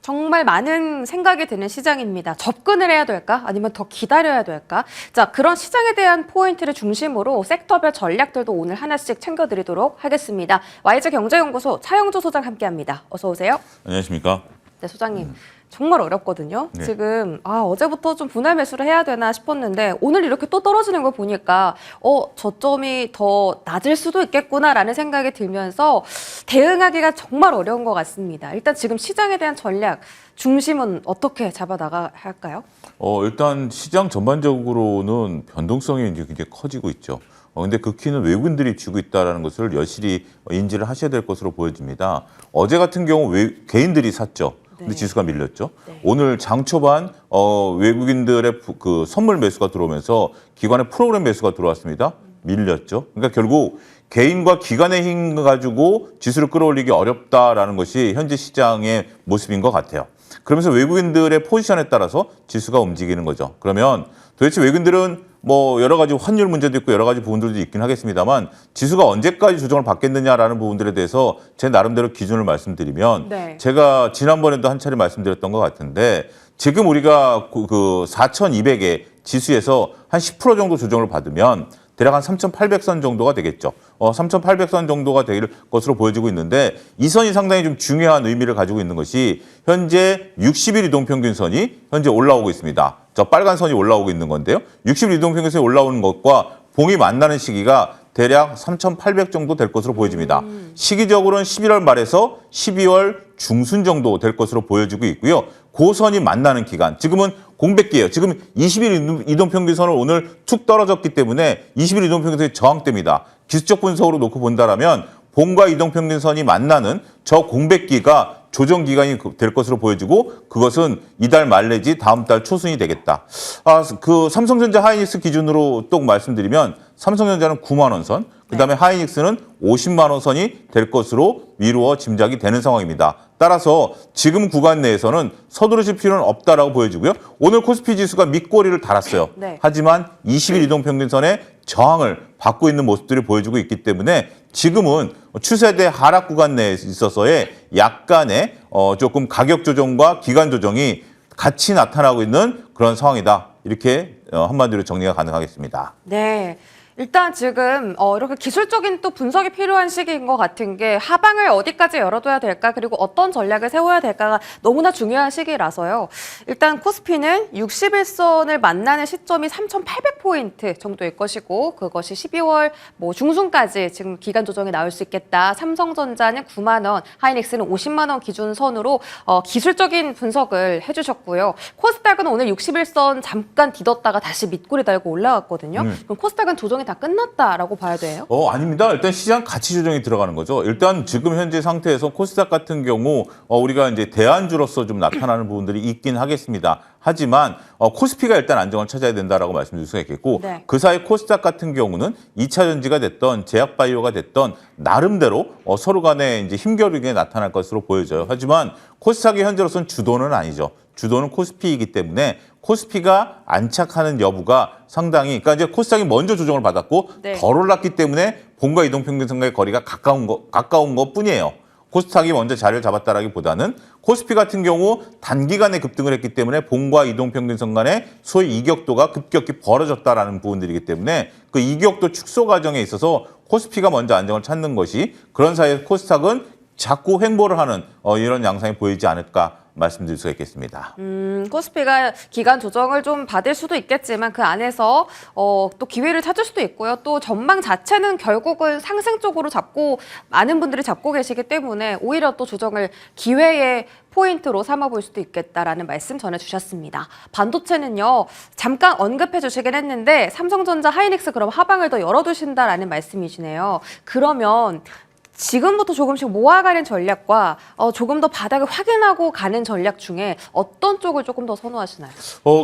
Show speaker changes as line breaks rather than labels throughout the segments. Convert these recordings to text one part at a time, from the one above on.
정말 많은 생각이 드는 시장입니다. 접근을 해야 될까? 아니면 더 기다려야 될까? 자, 그런 시장에 대한 포인트를 중심으로 섹터별 전략들도 오늘 하나씩 챙겨드리도록 하겠습니다. YG경제연구소 차영주 소장 함께합니다. 어서 오세요.
안녕하십니까?
네, 소장님. 정말 어렵거든요.
네.
지금 어제부터 좀 분할 매수를 해야 되나 싶었는데 오늘 이렇게 또 떨어지는 걸 보니까 저점이 더 낮을 수도 있겠구나라는 생각이 들면서 대응하기가 정말 어려운 것 같습니다. 일단 지금 시장에 대한 전략 중심은 어떻게 잡아나가야 할까요?
일단 시장 전반적으로는 변동성이 이제 굉장히 커지고 있죠. 근데 그 키는 외국인들이 쥐고 있다는 것을 여실히 인지를 하셔야 될 것으로 보여집니다. 어제 같은 경우 개인들이 샀죠. 근데
네.
지수가 밀렸죠.
네.
오늘 장 초반 외국인들의 그 선물 매수가 들어오면서 기관의 프로그램 매수가 들어왔습니다. 밀렸죠. 그러니까 결국 개인과 기관의 힘 가지고 지수를 끌어올리기 어렵다라는 것이 현재 시장의 모습인 것 같아요. 그러면서 외국인들의 포지션에 따라서 지수가 움직이는 거죠. 그러면 도대체 외국인들은 뭐 여러 가지 환율 문제도 있고 여러 가지 부분들도 있긴 하겠습니다만 지수가 언제까지 조정을 받겠느냐라는 부분들에 대해서 제 나름대로 기준을 말씀드리면
네.
제가 지난번에도 한 차례 말씀드렸던 것 같은데 지금 우리가 그 4,200의 지수에서 한 10% 정도 조정을 받으면 대략 한 3,800선 정도가 되겠죠. 3,800선 정도가 될 것으로 보여지고 있는데 이 선이 상당히 좀 중요한 의미를 가지고 있는 것이 현재 60일 이동평균선이 현재 올라오고 있습니다. 저 빨간 선이 올라오고 있는 건데요. 60일 이동평균선이 올라오는 것과 봉이 만나는 시기가 대략 3,800 정도 될 것으로 보여집니다. 시기적으로는 11월 말에서 12월 중순 정도 될 것으로 보여지고 있고요. 고선이 만나는 기간, 지금은 공백기예요. 지금 20일 이동평균선을 오늘 툭 떨어졌기 때문에 20일 이동평균선이 저항대입니다. 기술적 분석으로 놓고 본다라면 봉과 이동평균선이 만나는 저 공백기가 조정 기간이 될 것으로 보여지고 그것은 이달 말 내지 다음 달 초순이 되겠다. 그 삼성전자 하이닉스 기준으로 또 말씀드리면 삼성전자는 9만 원 선, 그다음에 하이닉스는 50만 원 선이 될 것으로 미루어 짐작이 되는 상황입니다. 따라서 지금 구간 내에서는 서두르실 필요는 없다라고 보여지고요. 오늘 코스피 지수가 밑꼬리를 달았어요.
네.
하지만 20일 이동평균선의 저항을 받고 있는 모습들이 보여지고 있기 때문에 지금은 추세대 하락 구간 내에 있어서의 약간의 조금 가격 조정과 기간 조정이 같이 나타나고 있는 그런 상황이다. 이렇게 한마디로 정리가 가능하겠습니다.
네. 일단 지금 이렇게 기술적인 또 분석이 필요한 시기인 것 같은 게 하방을 어디까지 열어둬야 될까 그리고 어떤 전략을 세워야 될까가 너무나 중요한 시기라서요. 일단 코스피는 60일선을 만나는 시점이 3,800포인트 정도일 것이고 그것이 12월 중순까지 지금 기간 조정이 나올 수 있겠다. 삼성전자는 9만 원, 하이닉스는 50만 원 기준선으로 기술적인 분석을 해주셨고요. 코스닥은 오늘 60일선 잠깐 뒤덮다가 다시 밑꼬리 달고 올라갔거든요. 그럼 코스닥은 조정이 다 끝났다라고 봐야 돼요?
아닙니다. 일단 시장 가치 조정이 들어가는 거죠. 일단 지금 현재 상태에서 코스닥 같은 경우 우리가 이제 대안주로서 좀 나타나는 부분들이 있긴 하겠습니다. 하지만 코스피가 일단 안정을 찾아야 된다라고 말씀드릴 수가 있겠고
네.
그 사이 코스닥 같은 경우는 2차 전지가 됐던 제약바이오가 됐던 나름대로 서로 간에 이제 힘겨루게 나타날 것으로 보여져요. 하지만 코스닥이 현재로서는 주도는 아니죠. 주도는 코스피이기 때문에 코스피가 안착하는 여부가 상당히 그러니까 이제 코스닥이 먼저 조정을 받았고
네.
덜 올랐기 때문에 봉과 이동평균선과의 거리가 가까운 것 뿐이에요. 코스닥이 먼저 자리를 잡았다라기보다는 코스피 같은 경우 단기간에 급등을 했기 때문에 봉과 이동평균선 간의 소위 이격도가 급격히 벌어졌다라는 부분들이기 때문에 그 이격도 축소 과정에 있어서 코스피가 먼저 안정을 찾는 것이 그런 사이에 코스닥은 자꾸 횡보를 하는 이런 양상이 보이지 않을까 말씀드릴 수가 있겠습니다.
코스피가 기간 조정을 좀 받을 수도 있겠지만 그 안에서 또 기회를 찾을 수도 있고요. 또 전망 자체는 결국은 상승 쪽으로 많은 분들이 잡고 계시기 때문에 오히려 또 조정을 기회의 포인트로 삼아볼 수도 있겠다라는 말씀 전해주셨습니다. 반도체는요, 잠깐 언급해 주시긴 했는데 삼성전자, 하이닉스 그럼 하방을 더 열어두신다라는 말씀이시네요. 그러면 지금부터 조금씩 모아가는 전략과 조금 더 바닥을 확인하고 가는 전략 중에 어떤 쪽을 조금 더 선호하시나요?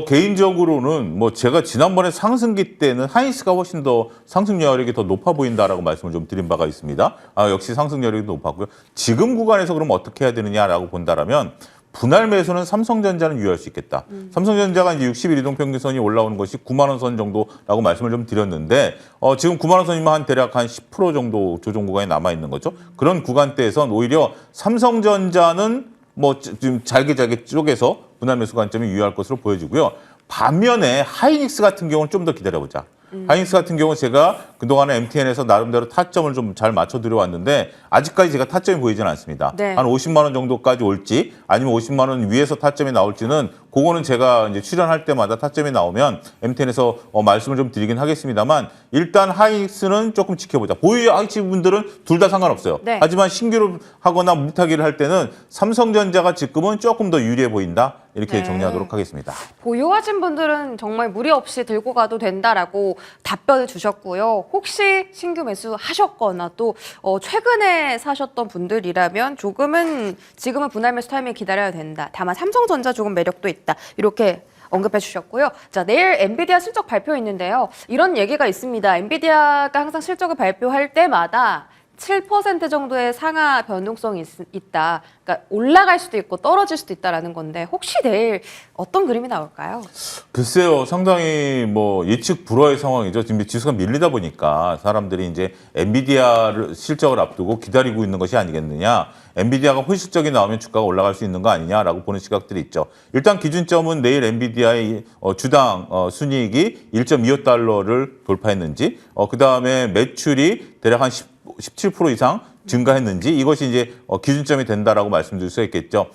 개인적으로는 제가 지난번에 상승기 때는 하이닉스가 훨씬 더 상승 여력이 더 높아 보인다라고 말씀을 좀 드린 바가 있습니다. 역시 상승 여력이 높았고요. 지금 구간에서 그럼 어떻게 해야 되느냐라고 본다라면 분할 매수는 삼성전자는 유효할 수 있겠다. 삼성전자가 이제 60일 이동평균선이 올라오는 것이 9만 원 선 정도라고 말씀을 좀 드렸는데 지금 9만 원 선이면 대략 한 10% 정도 조정 구간이 남아 있는 거죠. 그런 구간대에선 오히려 삼성전자는 뭐 지금 잘게 쪼개서 분할 매수 관점이 유효할 것으로 보여지고요. 반면에 하이닉스 같은 경우는 좀 더 기다려보자. 하이닉스 같은 경우 제가 그동안에 MTN에서 나름대로 타점을 좀 잘 맞춰드려 왔는데 아직까지 제가 타점이 보이지는 않습니다.
네.
한 50만 원 정도까지 올지 아니면 50만 원 위에서 타점이 나올지는 그거는 제가 이제 출연할 때마다 타점이 나오면 MTN에서 말씀을 좀 드리긴 하겠습니다만 일단 하이닉스는 조금 지켜보자. 보유하신 분들은 둘 다 상관없어요.
네.
하지만 신규로 하거나 물타기를 할 때는 삼성전자가 지금은 조금 더 유리해 보인다. 이렇게
네.
정리하도록 하겠습니다.
보유하신 분들은 정말 무리 없이 들고 가도 된다라고 답변을 주셨고요. 혹시 신규 매수하셨거나 또 최근에 사셨던 분들이라면 조금은 지금은 분할 매수 타이밍 기다려야 된다. 다만 삼성전자 조금 매력도 있다. 이렇게 언급해 주셨고요. 자, 내일 엔비디아 실적 발표 있는데요. 이런 얘기가 있습니다. 엔비디아가 항상 실적을 발표할 때마다 7% 정도의 상하 변동성이 있다. 그러니까 올라갈 수도 있고 떨어질 수도 있다라는 건데 혹시 내일 어떤 그림이 나올까요?
글쎄요, 상당히 뭐 예측 불허의 상황이죠. 지금 지수가 밀리다 보니까 사람들이 이제 엔비디아 실적을 앞두고 기다리고 있는 것이 아니겠느냐. 엔비디아가 호실적이 나오면 주가가 올라갈 수 있는 거 아니냐라고 보는 시각들이 있죠. 일단 기준점은 내일 엔비디아의 주당 순이익이 1.25달러를 돌파했는지, 그 다음에 매출이 대략 한 17% 이상 증가했는지 이것이 이제 기준점이 된다라고 말씀드릴 수 있겠죠.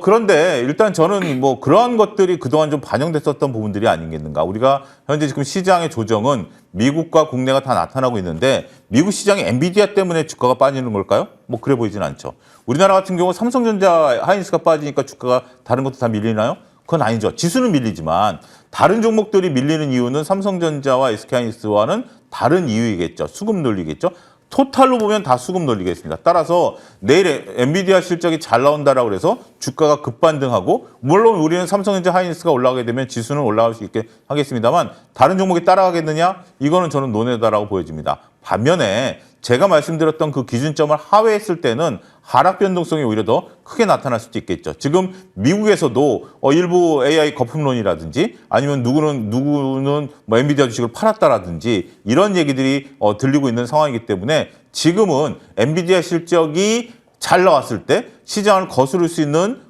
그런데 일단 저는 뭐 그러한 것들이 그동안 좀 반영됐었던 부분들이 아니겠는가. 우리가 현재 지금 시장의 조정은 미국과 국내가 다 나타나고 있는데 미국 시장이 엔비디아 때문에 주가가 빠지는 걸까요? 뭐 그래 보이진 않죠. 우리나라 같은 경우 삼성전자, 하이닉스가 빠지니까 주가가 다른 것도 다 밀리나요? 그건 아니죠. 지수는 밀리지만 다른 종목들이 밀리는 이유는 삼성전자와 SK하이닉스와는 다른 이유이겠죠. 수급 논리겠죠. 토탈로 보면 다 수급 논리겠습니다. 따라서 내일 엔비디아 실적이 잘 나온다라고 해서 주가가 급반등하고 물론 우리는 삼성전자 하이닉스가 올라가게 되면 지수는 올라갈 수 있게 하겠습니다만 다른 종목이 따라가겠느냐? 이거는 저는 논외다라고 보여집니다. 반면에 제가 말씀드렸던 그 기준점을 하회했을 때는 하락 변동성이 오히려 더 크게 나타날 수도 있겠죠. 지금 미국에서도 일부 AI 거품론이라든지 아니면 누구는 뭐 엔비디아 주식을 팔았다라든지 이런 얘기들이 들리고 있는 상황이기 때문에 지금은 엔비디아 실적이 잘 나왔을 때 시장을 거스를 수 있는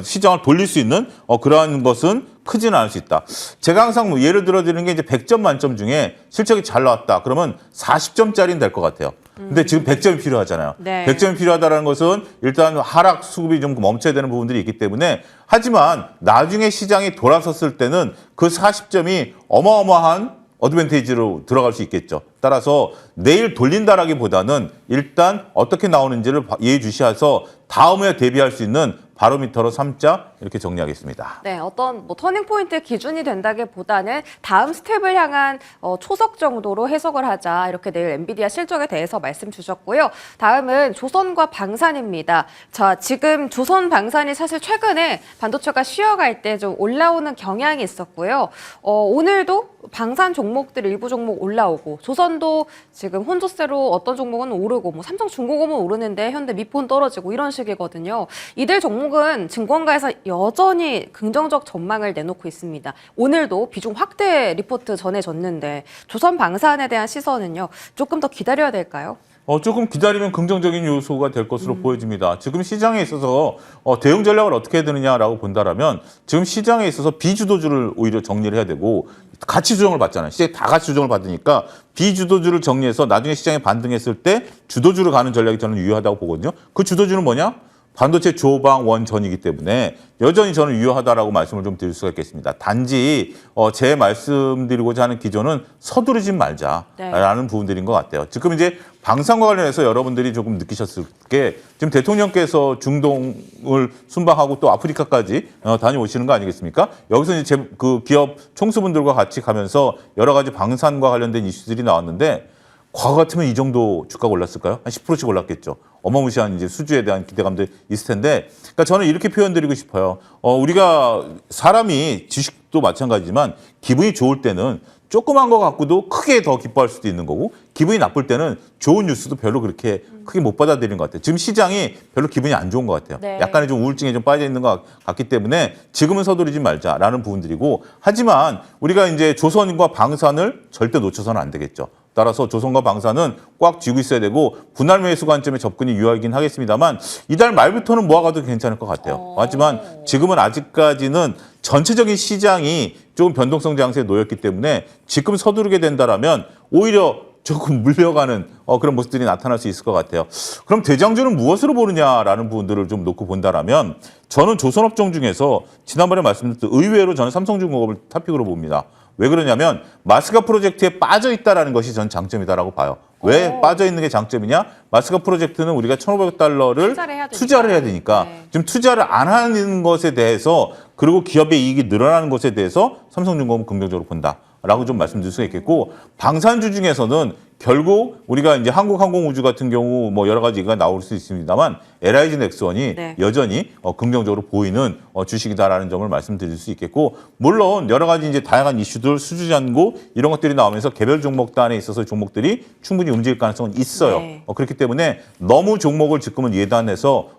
시장을 돌릴 수 있는 그러한 것은 크지는 않을 수 있다. 제가 항상 뭐 예를 들어 드리는 게 이제 100점 만점 중에 실적이 잘 나왔다. 그러면 40점짜리는 될 것 같아요. 근데 지금 100점이 필요하잖아요.
네.
100점이 필요하다는 것은 일단 하락 수급이 좀 멈춰야 되는 부분들이 있기 때문에 하지만 나중에 시장이 돌아섰을 때는 그 40점이 어마어마한 어드밴티지로 들어갈 수 있겠죠. 따라서 내일 돌린다라기보다는 일단 어떻게 나오는지를 예의주시해서 다음에 대비할 수 있는 바로미터로 삼자 이렇게 정리하겠습니다.
네, 어떤 뭐 터닝 포인트 기준이 된다기보다는 다음 스텝을 향한 초석 정도로 해석을 하자 이렇게 내일 엔비디아 실적에 대해서 말씀 주셨고요. 다음은 조선과 방산입니다. 자, 지금 조선 방산이 사실 최근에 반도체가 쉬어갈 때 좀 올라오는 경향이 있었고요. 오늘도 방산 종목들 일부 종목 올라오고 조선도 지금 혼조세로 어떤 종목은 오르고 뭐 삼성중공업은 오르는데 현대 미폰 떨어지고 이런 식이거든요. 이들 종목은 증권가에서 여전히 긍정적 전망을 내놓고 있습니다. 오늘도 비중 확대 리포트 전해졌는데 조선 방산에 대한 시선은요. 조금 더 기다려야 될까요?
조금 기다리면 긍정적인 요소가 될 것으로 보여집니다. 지금 시장에 있어서 대응 전략을 어떻게 해야 되느냐라고 본다라면 지금 시장에 있어서 비주도주를 오히려 정리를 해야 되고 가치 조정을 받잖아요. 시장이 다 가치 조정을 받으니까 비주도주를 정리해서 나중에 시장에 반등했을 때 주도주를 가는 전략이 저는 유효하다고 보거든요. 그 주도주는 뭐냐? 반도체 조방 원전이기 때문에 여전히 저는 유효하다라고 말씀을 좀 드릴 수가 있겠습니다. 단지 제 말씀드리고자 하는 기조는 서두르지 말자라는 부분들인 것 같아요. 지금 이제 방산과 관련해서 여러분들이 조금 느끼셨을 게 지금 대통령께서 중동을 순방하고 또 아프리카까지 다녀오시는 거 아니겠습니까? 여기서 이제 그 기업 총수분들과 같이 가면서 여러 가지 방산과 관련된 이슈들이 나왔는데 과거 같으면 이 정도 주가가 올랐을까요? 한 10%씩 올랐겠죠. 어마무시한 이제 수주에 대한 기대감도 있을 텐데, 그러니까 저는 이렇게 표현드리고 싶어요. 우리가 사람이 지식도 마찬가지지만 기분이 좋을 때는 조그만 거 갖고도 크게 더 기뻐할 수도 있는 거고 기분이 나쁠 때는 좋은 뉴스도 별로 그렇게 크게 못 받아들이는 것 같아요. 지금 시장이 별로 기분이 안 좋은 것 같아요.
네.
약간의 좀 우울증에 좀 빠져 있는 것 같기 때문에 지금은 서두르지 말자라는 부분들이고 하지만 우리가 이제 조선과 방산을 절대 놓쳐서는 안 되겠죠. 따라서 조선과 방산은 꽉 쥐고 있어야 되고 분할 매수 관점에 접근이 유효하긴 하겠습니다만 이달 말부터는 모아가도 괜찮을 것 같아요. 하지만 지금은 아직까지는 전체적인 시장이 조금 변동성 장세에 놓였기 때문에 지금 서두르게 된다라면 오히려 조금 물려가는 그런 모습들이 나타날 수 있을 것 같아요. 그럼 대장주는 무엇으로 보느냐라는 부분들을 좀 놓고 본다라면 저는 조선업종 중에서 지난번에 말씀드렸던 의외로 저는 삼성중공업을 탑픽으로 봅니다. 왜 그러냐면 마스가 프로젝트에 빠져 있다라는 것이 전 장점이다라고 봐요. 왜 빠져 있는 게 장점이냐? 마스가 프로젝트는 우리가 1,500달러를 투자를 해야 되니까
네.
지금 투자를 안 하는 것에 대해서 그리고 기업의 이익이 늘어나는 것에 대해서 삼성중공업은 긍정적으로 본다라고 좀 말씀드릴 수가 있겠고 방산주 중에서는 결국 우리가 이제 한국항공우주 같은 경우 뭐 여러 가지가 나올 수 있습니다만 LIG 넥스원이
네.
여전히 긍정적으로 보이는 주식이다라는 점을 말씀드릴 수 있겠고 물론 여러 가지 이제 다양한 이슈들 수주잔고 이런 것들이 나오면서 개별 종목 단에 있어서 종목들이 충분히 움직일 가능성은 있어요.
네.
그렇기 때문에 너무 종목을 지금은 예단해서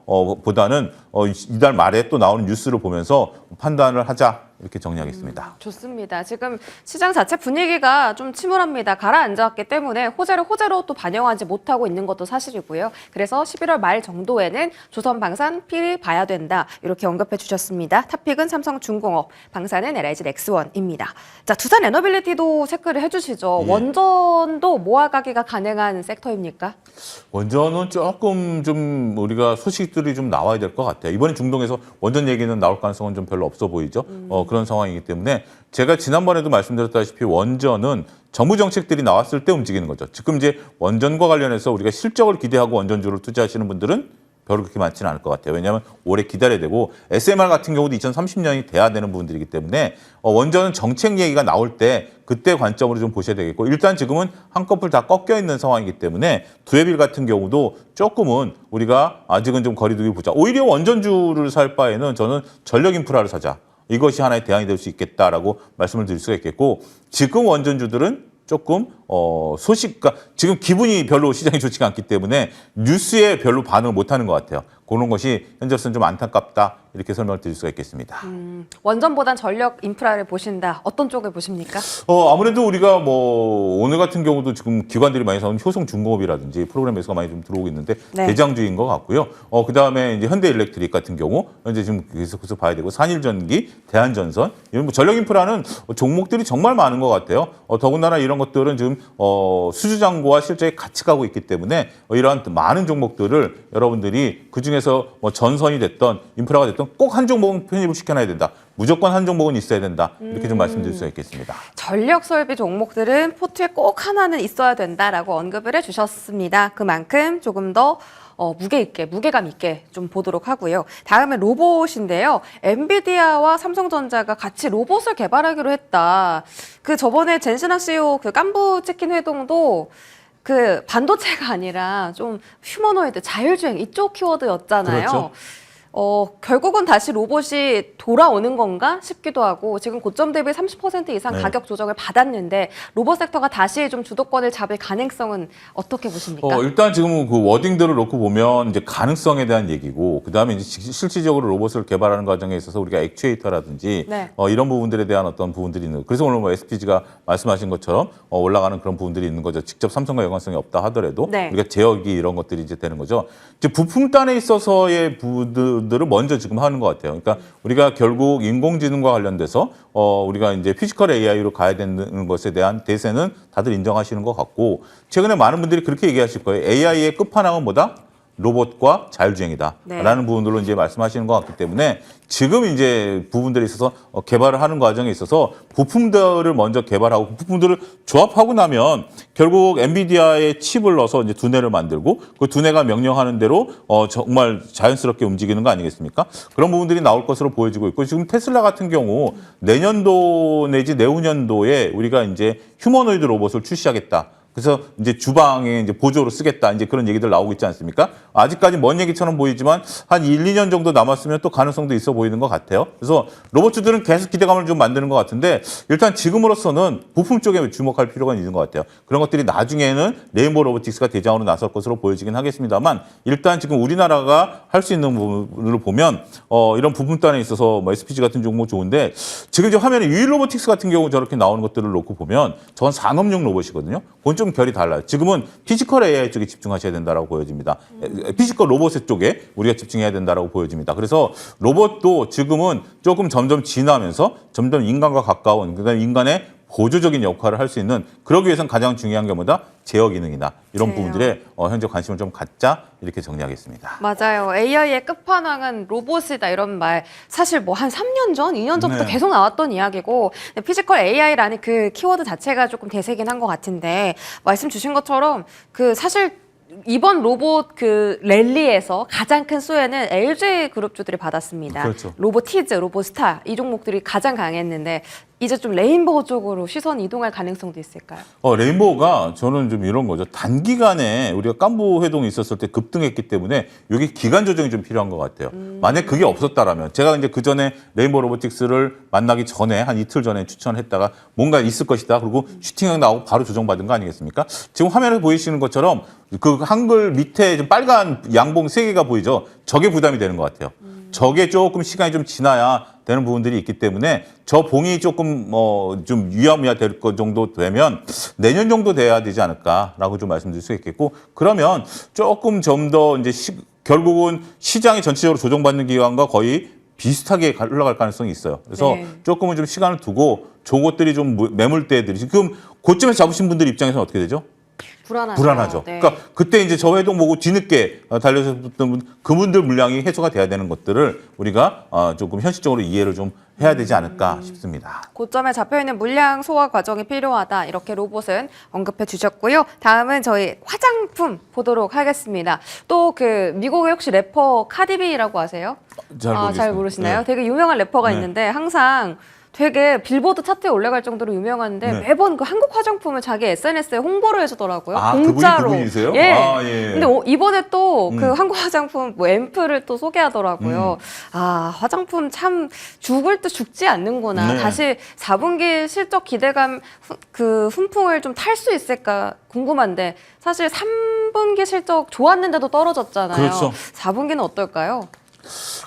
보다는 이달 말에 또 나오는 뉴스를 보면서 판단을 하자. 이렇게 정리하겠습니다.
좋습니다. 지금 시장 자체 분위기가 좀 침울합니다. 가라앉았기 때문에 호재를 호재로 또 반영하지 못하고 있는 것도 사실이고요. 그래서 11월 말 정도에는 조선방산 필히 봐야 된다. 이렇게 언급해 주셨습니다. 탑픽은 삼성중공업, 방산은 LIG 넥스원입니다. 자, 두산 에너빌리티도 체크를 해주시죠.
예.
원전도 모아가기가 가능한 섹터입니까?
원전은 조금 좀 우리가 소식들이 좀 나와야 될 것 같아요. 이번에 중동에서 원전 얘기는 나올 가능성은 좀 별로 없어 보이죠. 그런 상황이기 때문에 제가 지난번에도 말씀드렸다시피 원전은 정부 정책들이 나왔을 때 움직이는 거죠. 지금 이제 원전과 관련해서 우리가 실적을 기대하고 원전주를 투자하시는 분들은 별로 그렇게 많지는 않을 것 같아요. 왜냐하면 오래 기다려야 되고 SMR 같은 경우도 2030년이 돼야 되는 부분들이기 때문에 원전은 정책 얘기가 나올 때 그때 관점으로 좀 보셔야 되겠고 일단 지금은 한꺼풀 다 꺾여 있는 상황이기 때문에 두해빌 같은 경우도 조금은 우리가 아직은 좀 거리두기 보자. 오히려 원전주를 살 바에는 저는 전력 인프라를 사자. 이것이 하나의 대안이 될 수 있겠다라고 말씀을 드릴 수가 있겠고 지금 원전주들은 조금 그러니까 지금 기분이 별로 시장이 좋지가 않기 때문에 뉴스에 별로 반응을 못하는 것 같아요. 그런 것이 현재로서는 좀 안타깝다 이렇게 설명을 드릴 수가 있겠습니다.
원전보단 전력 인프라를 보신다. 어떤 쪽을 보십니까?
아무래도 우리가 뭐 오늘 같은 경우도 지금 기관들이 많이 사온 효성중공업이라든지 프로그램 매수가 많이 좀 들어오고 있는데
네.
대장주인 것 같고요. 그다음에 이제 현대일렉트릭 같은 경우 현재 지금 계속해서 봐야 되고 산일전기, 대한전선 이런 뭐 전력 인프라는 종목들이 정말 많은 것 같아요. 더군다나 이런 것들은 지금 수주잔고와 실적이 같이 가고 있기 때문에 이러한 많은 종목들을 여러분들이 그 중에서 뭐 전선이 됐던 인프라가 됐던 꼭 한 종목은 편입을 시켜놔야 된다. 무조건 한 종목은 있어야 된다. 이렇게 좀 말씀드릴 수가 있겠습니다.
전력 설비 종목들은 포트에 꼭 하나는 있어야 된다라고 언급을 해주셨습니다. 그만큼 조금 더 무게감 있게 좀 보도록 하고요. 다음은 로봇인데요. 엔비디아와 삼성전자가 같이 로봇을 개발하기로 했다. 그 저번에 젠신학 CEO 그 깐부 치킨 회동도 그 반도체가 아니라 좀 휴머노이드, 자율주행 이쪽 키워드였잖아요.
그렇죠.
결국은 다시 로봇이 돌아오는 건가 싶기도 하고 지금 고점 대비 30% 이상
네.
가격 조정을 받았는데 로봇 섹터가 다시 좀 주도권을 잡을 가능성은 어떻게 보십니까?
일단 지금 그 워딩들을 놓고 보면 이제 가능성에 대한 얘기고 그다음에 이제 실질적으로 로봇을 개발하는 과정에 있어서 우리가 액추에이터라든지
네.
이런 부분들에 대한 어떤 부분들이 있는 그래서 오늘 뭐 SPG가 말씀하신 것처럼 올라가는 그런 부분들이 있는 거죠. 직접 삼성과 연관성이 없다 하더라도
네.
우리가 제어기 이런 것들이 이제 되는 거죠. 이제 부품단에 있어서의 부분들을 먼저 지금 하는 것 같아요. 그러니까 우리가 결국 인공지능과 관련돼서 우리가 이제 피지컬 AI로 가야 되는 것에 대한 대세는 다들 인정하시는 것 같고 최근에 많은 분들이 그렇게 얘기하실 거예요. AI의 끝판왕은 뭐다? 로봇과 자율주행이다라는
네.
부분들로 이제 말씀하시는 것 같기 때문에 지금 이제 부분들에 있어서 개발을 하는 과정에 있어서 부품들을 먼저 개발하고 부품들을 조합하고 나면 결국 엔비디아의 칩을 넣어서 이제 두뇌를 만들고 그 두뇌가 명령하는 대로 정말 자연스럽게 움직이는 거 아니겠습니까? 그런 부분들이 나올 것으로 보여지고 있고 지금 테슬라 같은 경우 내년도 내지 내후년도에 우리가 이제 휴머노이드 로봇을 출시하겠다. 그래서 이제 주방에 이제 보조로 쓰겠다. 이제 그런 얘기들 나오고 있지 않습니까? 아직까지 먼 얘기처럼 보이지만 한 1, 2년 정도 남았으면 또 가능성도 있어 보이는 것 같아요. 그래서 로봇주들은 계속 기대감을 좀 만드는 것 같은데 일단 지금으로서는 부품 쪽에 주목할 필요가 있는 것 같아요. 그런 것들이 나중에는 레인보우 로보틱스가 대장으로 나설 것으로 보여지긴 하겠습니다만 일단 지금 우리나라가 할 수 있는 부분을 보면 이런 부품단에 있어서 뭐 SPG 같은 종목 좋은데 지금 이제 화면에 유일 로보틱스 같은 경우 저렇게 나오는 것들을 놓고 보면 저건 산업용 로봇이거든요. 그건 좀 결이 달라요. 지금은 피지컬 AI 쪽에 집중하셔야 된다라고 보여집니다. 피지컬 로봇 쪽에 우리가 집중해야 된다라고 보여집니다. 그래서 로봇도 지금은 조금 점점 진화하면서 점점 인간과 가까운 그다음에 인간의 보조적인 역할을 할 수 있는 그러기 위해서는 가장 중요한 게 뭐다? 제어 기능이다. 이런
제어.
부분들에 현재 관심을 좀 갖자 이렇게 정리하겠습니다.
맞아요. AI의 끝판왕은 로봇이다 이런 말 사실 뭐 한 3년 전, 2년 전부터
네.
계속 나왔던 이야기고 피지컬 AI라는 그 키워드 자체가 조금 대세긴 한 것 같은데 말씀 주신 것처럼 그 사실 이번 로봇 그 랠리에서 가장 큰 수혜는 LG 그룹주들이 받았습니다.
그렇죠.
로보티즈, 로보스타 이 종목들이 가장 강했는데 이제 좀 레인보우 쪽으로 시선 이동할 가능성도 있을까요?
레인보우가 저는 좀 이런 거죠. 단기간에 우리가 깐부 회동이 있었을 때 급등했기 때문에 이게 기간 조정이 좀 필요한 것 같아요. 만약 그게 없었다라면 제가 이제 그 전에 레인보우 로보틱스를 만나기 전에 한 이틀 전에 추천했다가 뭔가 있을 것이다. 그리고 슈팅각 나오고 바로 조정받은 거 아니겠습니까? 지금 화면에 보이시는 것처럼 그 한글 밑에 좀 빨간 양봉 3개가 보이죠. 저게 부담이 되는 것 같아요. 저게 조금 시간이 좀 지나야 되는 부분들이 있기 때문에 저 봉이 조금 좀 위험해야 될 것 정도 되면 내년 정도 돼야 되지 않을까라고 좀 말씀드릴 수 있겠고 그러면 조금 좀 더 이제 결국은 시장이 전체적으로 조정받는 기간과 거의 비슷하게 흘러갈 가능성이 있어요. 그래서
네.
조금은 좀 시간을 두고 저것들이 좀 매물대들이 지금 고점에서 잡으신 분들 입장에서는 어떻게 되죠? 불안하죠.
네.
그러니까 그때 이제 저 회동 보고 뒤늦게 달려섰던 분, 그분들 물량이 해소가 돼야 되는 것들을 우리가 조금 현실적으로 이해를 좀 해야 되지 않을까 싶습니다.
고점에 잡혀있는 물량 소화 과정이 필요하다. 이렇게 로봇은 언급해 주셨고요. 다음은 저희 화장품 보도록 하겠습니다. 또 그 미국의 혹시 래퍼 카디비라고 아세요?
잘 모르겠습니다.
잘 모르시나요?
네.
되게 유명한 래퍼가
네.
있는데 항상 되게 빌보드 차트에 올라갈 정도로 유명한데
네.
매번 그 한국 화장품을 자기 SNS에 홍보를 해주더라고요.
아,
공짜로.
그분이세요?
예.
아, 예.
근데 이번에 또 그 한국 화장품 뭐 앰플을 또 소개하더라고요. 아, 화장품 참 죽을 듯 죽지 않는구나.
네.
다시 4분기 실적 기대감 그 훈풍을 좀 탈 수 있을까 궁금한데 사실 3분기 실적 좋았는데도 떨어졌잖아요.
그렇죠.
4분기는 어떨까요?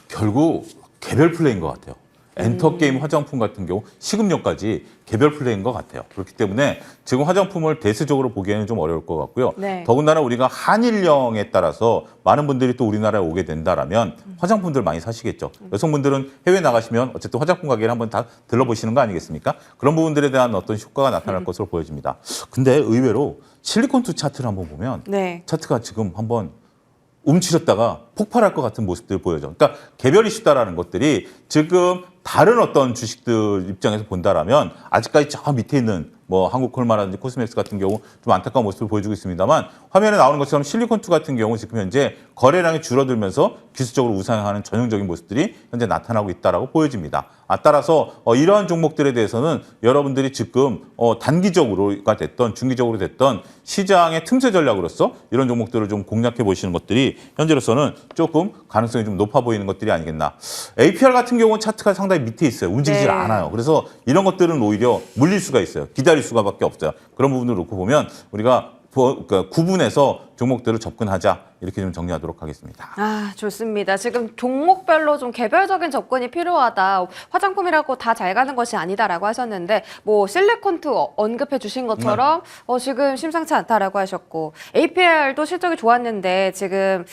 결국 개별 플레이인 것 같아요. 엔터게임 화장품 같은 경우 식음료까지 개별 플레이인 것 같아요. 그렇기 때문에 지금 화장품을 대세적으로 보기에는 좀 어려울 것 같고요.
네.
더군다나 우리가 한일령에 따라서 많은 분들이 또 우리나라에 오게 된다라면 화장품들 많이 사시겠죠. 여성분들은 해외 나가시면 어쨌든 화장품 가게를 한번 다 들러보시는 거 아니겠습니까? 그런 부분들에 대한 어떤 효과가 나타날 것으로 보여집니다. 근데 의외로 실리콘투 차트를 한번 보면
네.
차트가 지금 한번 움츠렸다가 폭발할 것 같은 모습들을 보여줘. 그러니까 개별 이슈다라는 것들이 지금 다른 어떤 주식들 입장에서 본다라면 아직까지 저 밑에 있는 뭐 한국콜마라든지 코스맥스 같은 경우 좀 안타까운 모습을 보여주고 있습니다만 화면에 나오는 것처럼 실리콘투 같은 경우 지금 현재 거래량이 줄어들면서 기술적으로 우상향하는 전형적인 모습들이 현재 나타나고 있다라고 보여집니다. 따라서 이러한 종목들에 대해서는 여러분들이 지금 단기적으로가 됐던 중기적으로 됐던 시장의 틈새 전략으로서 이런 종목들을 좀 공략해 보시는 것들이 현재로서는 조금 가능성이 좀 높아 보이는 것들이 아니겠나. APR 같은 경우는 차트가 상당히 밑에 있어요. 움직이질
네.
않아요. 그래서 이런 것들은 오히려 물릴 수가 있어요. 기다릴 수가밖에 없어요. 그런 부분을 놓고 보면 우리가 그러니까 구분해서 종목들을 접근하자 이렇게 좀 정리하도록 하겠습니다.
아, 좋습니다. 지금 종목별로 좀 개별적인 접근이 필요하다. 화장품이라고 다 잘 가는 것이 아니다라고 하셨는데 뭐 실리콘투 언급해 주신 것처럼 지금 심상치 않다라고 하셨고 APR도 실적이 좋았는데 지금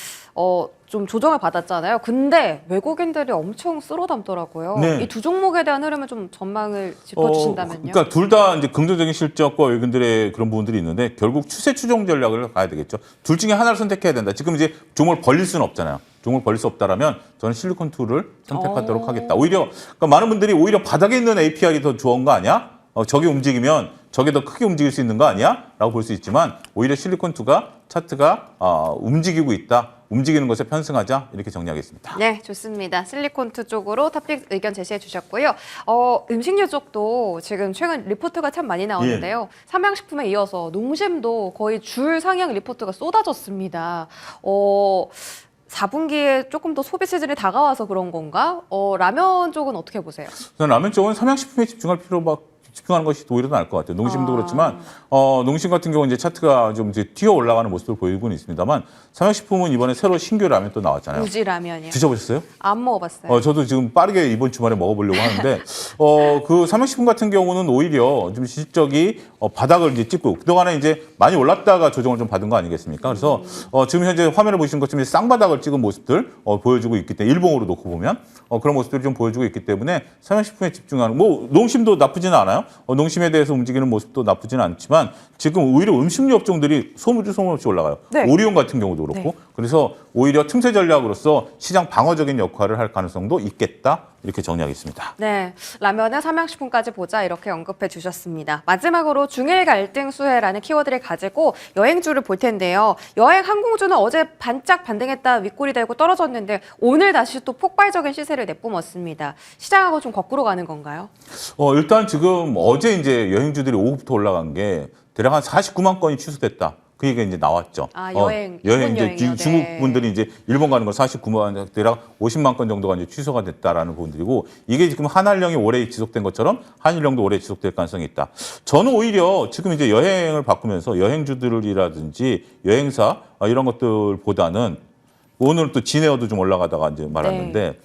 좀 조정을 받았잖아요. 근데 외국인들이 엄청 쓸어 담더라고요.
네.
이 두 종목에 대한 흐름을 좀 전망을 짚어주신다면요.
그러니까 둘 다 이제 긍정적인 실적과 외국인들의 그런 부분들이 있는데 결국 추세 추종 전략을 가야 되겠죠. 둘 중에 하나를 선택해야 된다. 지금 이제 종목을 벌릴 수는 없잖아요. 종목을 벌릴 수 없다라면 저는 실리콘2를 선택하도록 하겠다. 오히려 그러니까 많은 분들이 오히려 바닥에 있는 APR이 더 좋은 거 아니야? 저게 움직이면 저게 더 크게 움직일 수 있는 거 아니야? 라고 볼 수 있지만 오히려 실리콘2가 차트가 움직이고 있다. 움직이는 것에 편승하자 이렇게 정리하겠습니다.
네, 좋습니다. 실리콘투 쪽으로 토픽 의견 제시해 주셨고요. 음식료 쪽도 지금 최근 리포트가 참 많이 나오는데요. 삼양식품에 이어서 농심도 거의 줄 상향 리포트가 쏟아졌습니다. 4분기에 조금 더 소비 시즌이 다가와서 그런 건가? 라면 쪽은 어떻게 보세요?
저는 라면 쪽은 삼양식품에 집중하는 것이 오히려 나을 것 같아요. 농심도 그렇지만 농심 같은 경우 이제 차트가 좀 이제 튀어 올라가는 모습을 보이고는 있습니다만 삼양식품은 이번에 새로 신규 라면 또 나왔잖아요.
우지 라면이요.
드셔보셨어요?
안 먹어봤어요.
저도 지금 빠르게 이번 주말에 먹어보려고 하는데 그 삼양식품 같은 경우는 오히려 좀 실적이 바닥을 이제 찍고 그동안에 이제 많이 올랐다가 조정을 좀 받은 거 아니겠습니까? 그래서 지금 현재 화면을 보시는 것처럼 쌍바닥을 찍은 모습들 보여주고 있기 때문에 일봉으로 놓고 보면 그런 모습들이 좀 보여주고 있기 때문에 삼양식품에 집중하는 농심도 나쁘지는 않아요. 농심에 대해서 움직이는 모습도 나쁘지는 않지만 지금 오히려 음식료 업종들이 소문없이 올라가요.
네.
오리온 같은 경우도 그렇고
네.
그래서 오히려 틈새 전략으로서 시장 방어적인 역할을 할 가능성도 있겠다 이렇게 정리하겠습니다.
네, 라면은 삼양식품까지 보자 이렇게 언급해 주셨습니다. 마지막으로 중일 갈등 수혜라는 키워드를 가지고 여행주를 볼 텐데요. 여행 항공주는 어제 반짝 반등했다 윗골이 되고 떨어졌는데 오늘 다시 또 폭발적인 시세를 내뿜었습니다. 시장하고 좀 거꾸로 가는 건가요?
일단 지금 어제 이제 여행주들이 오후부터 올라간 게 대략 한 49만 건이 취소됐다. 그 얘기가 이제 나왔죠.
여행
이제
여행이요?
중국
네.
분들이 이제 일본 가는 거 49만 대략 50만 건 정도가 이제 취소가 됐다라는 부분들이고 이게 지금 한한령이 올해 지속된 것처럼 한일령도 올해 지속될 가능성이 있다. 저는 오히려 지금 이제 여행을 바꾸면서 여행주들이라든지 여행사 이런 것들보다는 오늘 또 진에어도 좀 올라가다가 이제 말았는데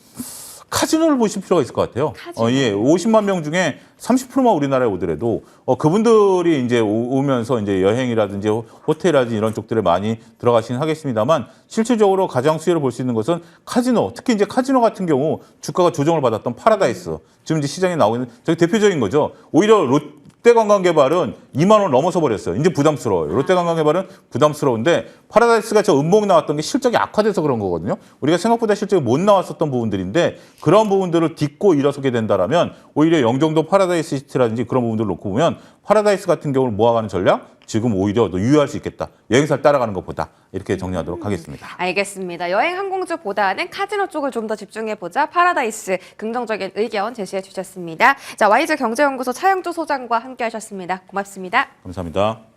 카지노를 보실 필요가 있을 것 같아요.
카지노.
50만 명 중에 30%만 우리나라에 오더라도 그분들이 이제 오면서 이제 여행이라든지 호텔이라든지 이런 쪽들에 많이 들어가시긴 하겠습니다만 실질적으로 가장 수혜를 볼 수 있는 것은 카지노. 특히 이제 카지노 같은 경우 주가가 조정을 받았던 파라다이스. 지금 이제 시장에 나오고 있는 저기 대표적인 거죠. 오히려 롯데관광개발은 2만 원 넘어서 버렸어요. 이제 부담스러워요. 롯데관광개발은 부담스러운데 파라다이스가 저 음봉 나왔던 게 실적이 악화돼서 그런 거거든요. 우리가 생각보다 실적이 못 나왔었던 부분들인데 그런 부분들을 딛고 일어서게 된다라면 오히려 영종도 파라다이스 시티라든지 그런 부분들을 놓고 보면 파라다이스 같은 경우를 모아가는 전략 지금 오히려 더 유효할 수 있겠다. 여행사를 따라가는 것보다 이렇게 정리하도록 하겠습니다.
알겠습니다. 여행 항공주보다는 카지노 쪽을 좀 더 집중해보자. 파라다이스 긍정적인 의견 제시해 주셨습니다. 자, YG 경제연구소 차영주 소장과 함께 하셨습니다. 고맙습니다.
감사합니다.